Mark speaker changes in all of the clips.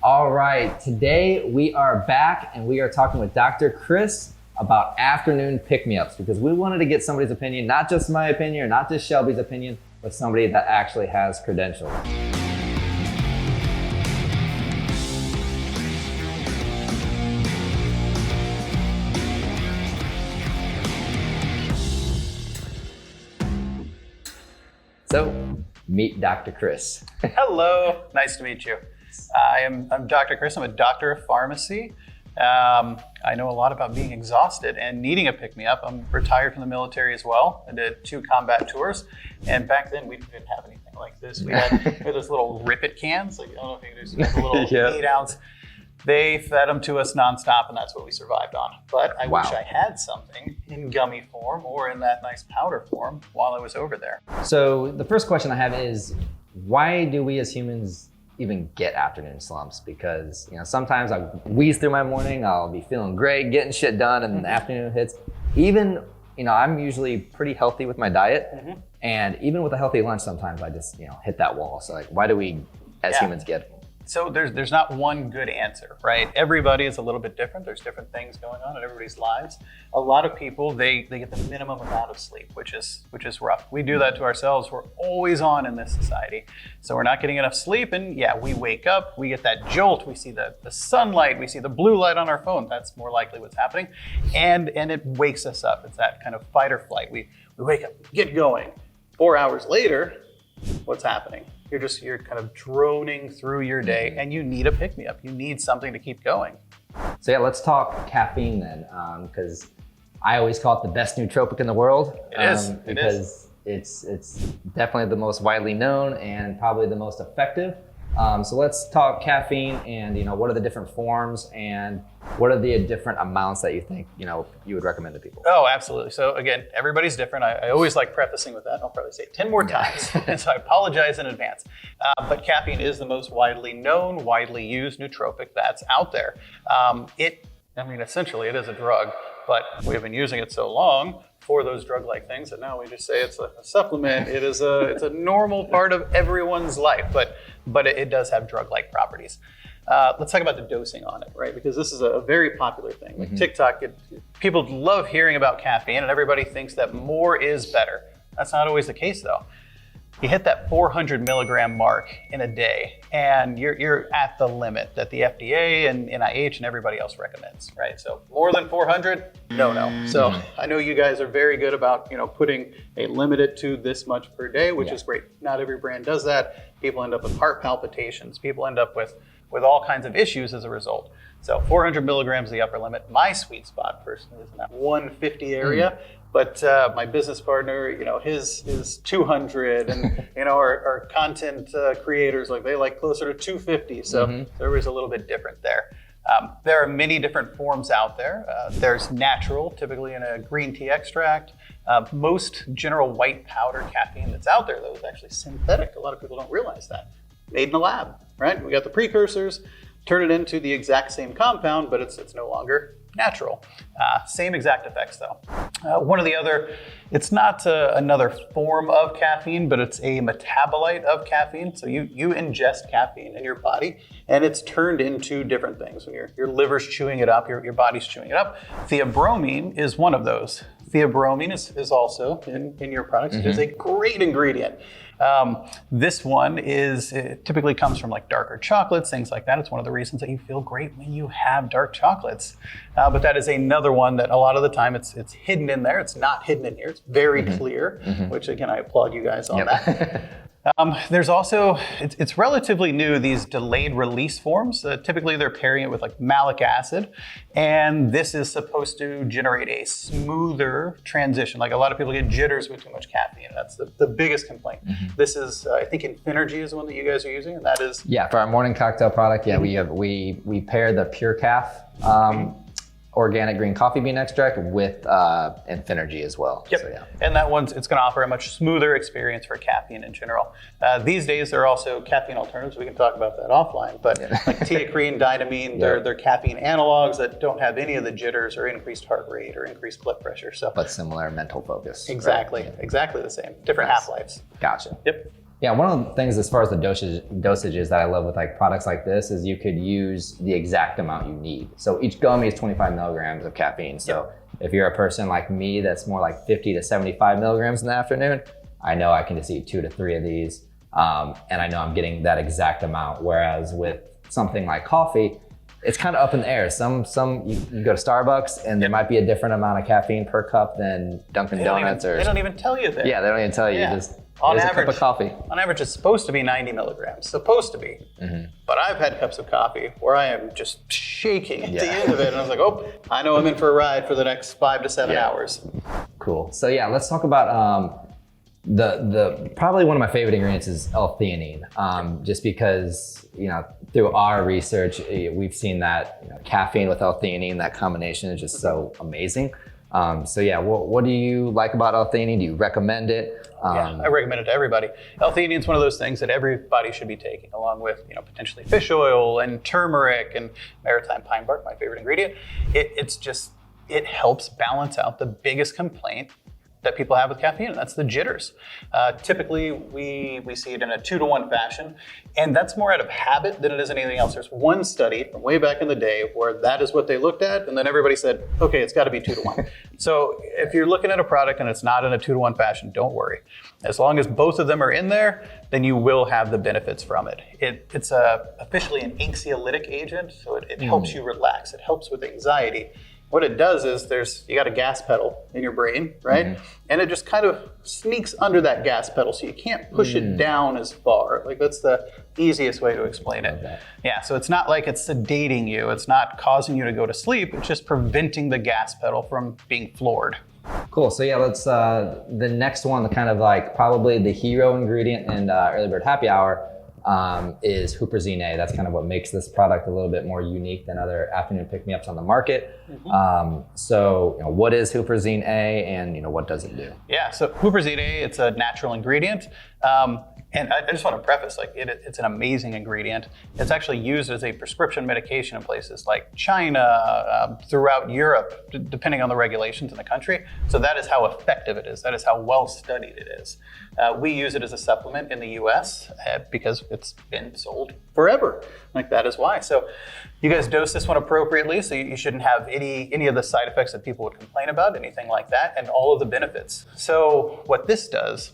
Speaker 1: All right, today we are back and we are talking with Dr. Chris about afternoon pick-me-ups because we wanted to get somebody's opinion, not just my opinion or not just Shelby's opinion, but somebody that actually has credentials. So, meet Dr. Chris.
Speaker 2: Hello, nice to meet you. I'm Dr. Chris. I'm a doctor of pharmacy. I know a lot about being exhausted and needing a pick-me-up. I'm retired from the military as well. I did 2 combat tours, and back then we didn't have anything like this. We had those little Rip-It cans. Like, I don't know if you can do the little 8-ounce. They fed them to us nonstop, and that's what we survived on. But I wish I had something in gummy form or in that nice powder form while I was over there.
Speaker 1: So the first question I have is, why do we as humans even get afternoon slumps? Because sometimes I wheeze through my morning, I'll be feeling great, getting shit done, and then the afternoon hits. Even, I'm usually pretty healthy with my diet, and even with a healthy lunch, sometimes I just, hit that wall. So like, why do we as humans get it?
Speaker 2: So there's not one good answer, right? Everybody is a little bit different. There's different things going on in everybody's lives. A lot of people, they get the minimum amount of sleep, which is rough. We do that to ourselves. We're always on in this society. So we're not getting enough sleep, and we wake up, we get that jolt, we see the sunlight, we see the blue light on our phone. That's more likely what's happening. And it wakes us up. It's that kind of fight or flight. We wake up, get going. 4 hours later, what's happening? You're kind of droning through your day, and you need a pick-me-up. You need something to keep going.
Speaker 1: So let's talk caffeine then, because I always call it the best nootropic in the world.
Speaker 2: It is.
Speaker 1: Because it's definitely the most widely known and probably the most effective. So let's talk caffeine and what are the different forms and what are the different amounts that you think you would recommend to people?
Speaker 2: Oh, absolutely. So again, everybody's different. I always like prefacing with that. I'll probably say it 10 more times, and so I apologize in advance. But caffeine is the most widely known, widely used nootropic that's out there. Essentially it is a drug, but we've been using it so long for those drug-like things that now we just say it's a supplement. It's a normal part of everyone's life, but it does have drug-like properties. Let's talk about the dosing on it, right? Because this is a very popular thing. Like TikTok, people love hearing about caffeine, and everybody thinks that more is better. That's not always the case, though. You hit that 400 milligram mark in a day, and you're at the limit that the FDA and NIH and everybody else recommends, right? So more than 400, no. So I know you guys are very good about putting a limited to this much per day, which is great. Not every brand does that. People end up with heart palpitations. People end up with all kinds of issues as a result. So 400 milligrams is the upper limit. My sweet spot personally is in that 150 area. But my business partner, his 200, and our content creators, they like closer to 250. So everybody's a little bit different there. There are many different forms out there. There's natural, typically in a green tea extract. Most general white powder caffeine that's out there, though, is actually synthetic. A lot of people don't realize that. Made in a lab, right? We got the precursors, turn it into the exact same compound, but it's no longer natural. Same exact effects, though. One of the other, it's not another form of caffeine, but it's a metabolite of caffeine. So you ingest caffeine in your body, and it's turned into different things. So your liver's chewing it up, your body's chewing it up. Theobromine is one of those. Theobromine is also in your products. It is a great ingredient. This one it typically comes from like darker chocolates, things like that. It's one of the reasons that you feel great when you have dark chocolates. But that is another one that a lot of the time it's hidden in there. It's not hidden in here. It's very clear, which again, I applaud you guys on that. There's also, it's relatively new, these delayed release forms. Typically they're pairing it with like malic acid, and this is supposed to generate a smoother transition. Like a lot of people get jitters with too much caffeine. That's the biggest complaint. This is, I think Infinergy is the one that you guys are using, and that is?
Speaker 1: Yeah, for our morning cocktail product, we pair the Pure Caf organic green coffee bean extract with Infinergy as well.
Speaker 2: Yep.
Speaker 1: So,
Speaker 2: and that one's, it's going to offer a much smoother experience for caffeine in general. These days, there are also caffeine alternatives. We can talk about that offline, but like teacrine, dynamine, they're caffeine analogs that don't have any of the jitters or increased heart rate or increased blood pressure. So,
Speaker 1: but similar mental focus.
Speaker 2: Exactly,
Speaker 1: right?
Speaker 2: exactly the same. Different half-lives.
Speaker 1: Gotcha.
Speaker 2: Yep.
Speaker 1: Yeah, one of the things as far as the dosages that I love with like products like this is you could use the exact amount you need. So each gummy is 25 milligrams of caffeine. So if you're a person like me that's more like 50 to 75 milligrams in the afternoon, I know I can just eat 2 to 3 of these. And I know I'm getting that exact amount. Whereas with something like coffee, it's kind of up in the air. Some you go to Starbucks and there might be a different amount of caffeine per cup than Dunkin' Donuts.
Speaker 2: They don't even tell you that.
Speaker 1: Yeah, they don't even tell you.
Speaker 2: Yeah.
Speaker 1: Just
Speaker 2: on
Speaker 1: here's
Speaker 2: average,
Speaker 1: a cup of coffee.
Speaker 2: On average, it's supposed to be 90 milligrams. Supposed to be. But I've had cups of coffee where I am just shaking at the end of it. And I was like, oh, I know I'm in for a ride for the next 5 to 7 hours.
Speaker 1: Cool. So yeah, let's talk about the probably one of my favorite ingredients is L-theanine. Just because, through our research, we've seen that caffeine with L-theanine, that combination is just so amazing. So yeah, what do you like about L-theanine? Do you recommend it?
Speaker 2: Yeah, I recommend it to everybody. L-theanine is one of those things that everybody should be taking, along with potentially fish oil and turmeric and maritime pine bark, my favorite ingredient. It helps balance out the biggest complaint that people have with caffeine, and that's the jitters. Typically, we see it in a 2-to-1 fashion, and that's more out of habit than it is anything else. There's one study from way back in the day where that is what they looked at, and then everybody said, okay, it's got to be 2-to-1. So if you're looking at a product and it's not in a 2-to-1 fashion, don't worry. As long as both of them are in there, then you will have the benefits from it. It's officially an anxiolytic agent, so it helps you relax. It helps with anxiety. What it does is you got a gas pedal in your brain, right? And it just kind of sneaks under that gas pedal, so you can't push it down as far. Like, that's the easiest way to explain it.
Speaker 1: Okay.
Speaker 2: Yeah, so it's not like it's sedating you. It's not causing you to go to sleep. It's just preventing the gas pedal from being floored.
Speaker 1: Cool. So yeah, let's the next one, the kind of like probably the hero ingredient in EarlyBird Happy Hour is huperzine-a. That's kind of what makes this product a little bit more unique than other afternoon pick-me-ups on the market. So what is huperzine-a, and what does it do? Yeah,
Speaker 2: so huperzine-a, it's a natural ingredient. And I just want to preface, it's an amazing ingredient. It's actually used as a prescription medication in places like China, throughout Europe, depending on the regulations in the country. So that is how effective it is. That is how well studied it is. We use it as a supplement in the US because it's been sold forever. That is why. So you guys dose this one appropriately, so you shouldn't have any of the side effects that people would complain about, anything like that, and all of the benefits. So what this does,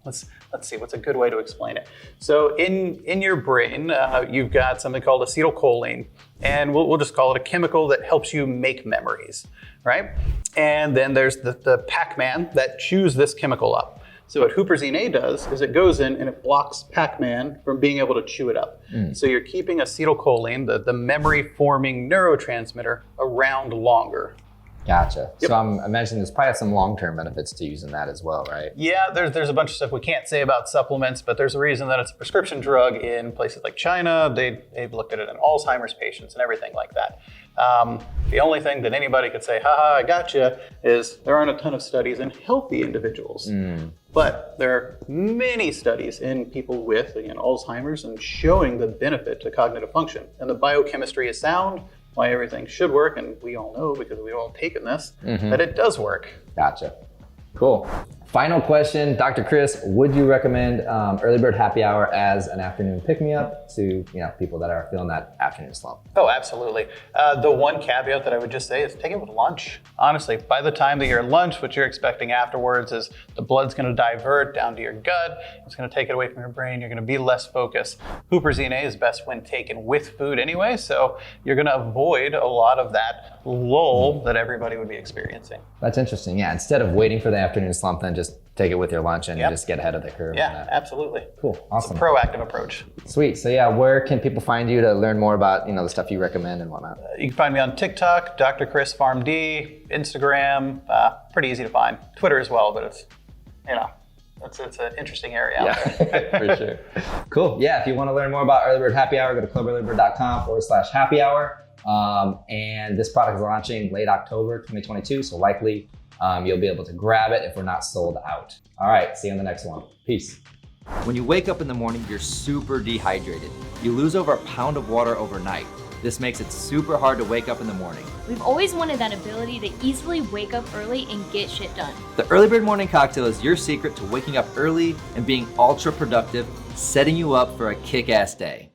Speaker 2: let's see, what's a good way to explain it? So in your brain, you've got something called acetylcholine, and we'll just call it a chemical that helps you make memories, right? And then there's the Pac-Man that chews this chemical up. So what huperzine-a does is it goes in and it blocks Pac-Man from being able to chew it up. So you're keeping acetylcholine, the memory-forming neurotransmitter, around longer.
Speaker 1: Gotcha. Yep. So I'm imagining there's probably some long-term benefits to using that as well, right?
Speaker 2: Yeah, there's a bunch of stuff we can't say about supplements, but there's a reason that it's a prescription drug in places like China. They've looked at it in Alzheimer's patients and everything like that. The only thing that anybody could say, haha, I gotcha, is there aren't a ton of studies in healthy individuals. But there are many studies in people with, Alzheimer's, and showing the benefit to cognitive function. And the biochemistry is sound, why everything should work, and we all know because we've all taken this, that it does work.
Speaker 1: Gotcha. Cool. Final question, Dr. Chris, would you recommend EarlyBird Happy Hour as an afternoon pick-me-up to people that are feeling that afternoon slump?
Speaker 2: Oh, absolutely. The one caveat that I would just say is take it with lunch. Honestly, by the time that you're at lunch, what you're expecting afterwards is the blood's going to divert down to your gut. It's going to take it away from your brain. You're going to be less focused. Huperzine-a is best when taken with food anyway, so you're going to avoid a lot of that lull that everybody would be experiencing.
Speaker 1: That's interesting. Yeah, instead of waiting for the afternoon slump, then just take it with your lunch and just get ahead of the curve.
Speaker 2: Yeah, absolutely.
Speaker 1: Cool, awesome.
Speaker 2: It's a proactive approach.
Speaker 1: Sweet. So yeah, where can people find you to learn more about the stuff you recommend and whatnot?
Speaker 2: You can find me on TikTok, Dr. Chris PharmD, Instagram, pretty easy to find. Twitter as well, but it's it's an interesting area out there.
Speaker 1: For sure. Cool. Yeah, if you want to learn more about EarlyBird Happy Hour, go to clubearlybird.com/happy hour. And this product is launching late October 2022, so likely you'll be able to grab it if we're not sold out. All right, see you on the next one. Peace. When you wake up in the morning, you're super dehydrated. You lose over a pound of water overnight. This makes it super hard to wake up in the morning.
Speaker 3: We've always wanted that ability to easily wake up early and get shit done.
Speaker 1: The EarlyBird Morning Cocktail is your secret to waking up early and being ultra productive, setting you up for a kick-ass day.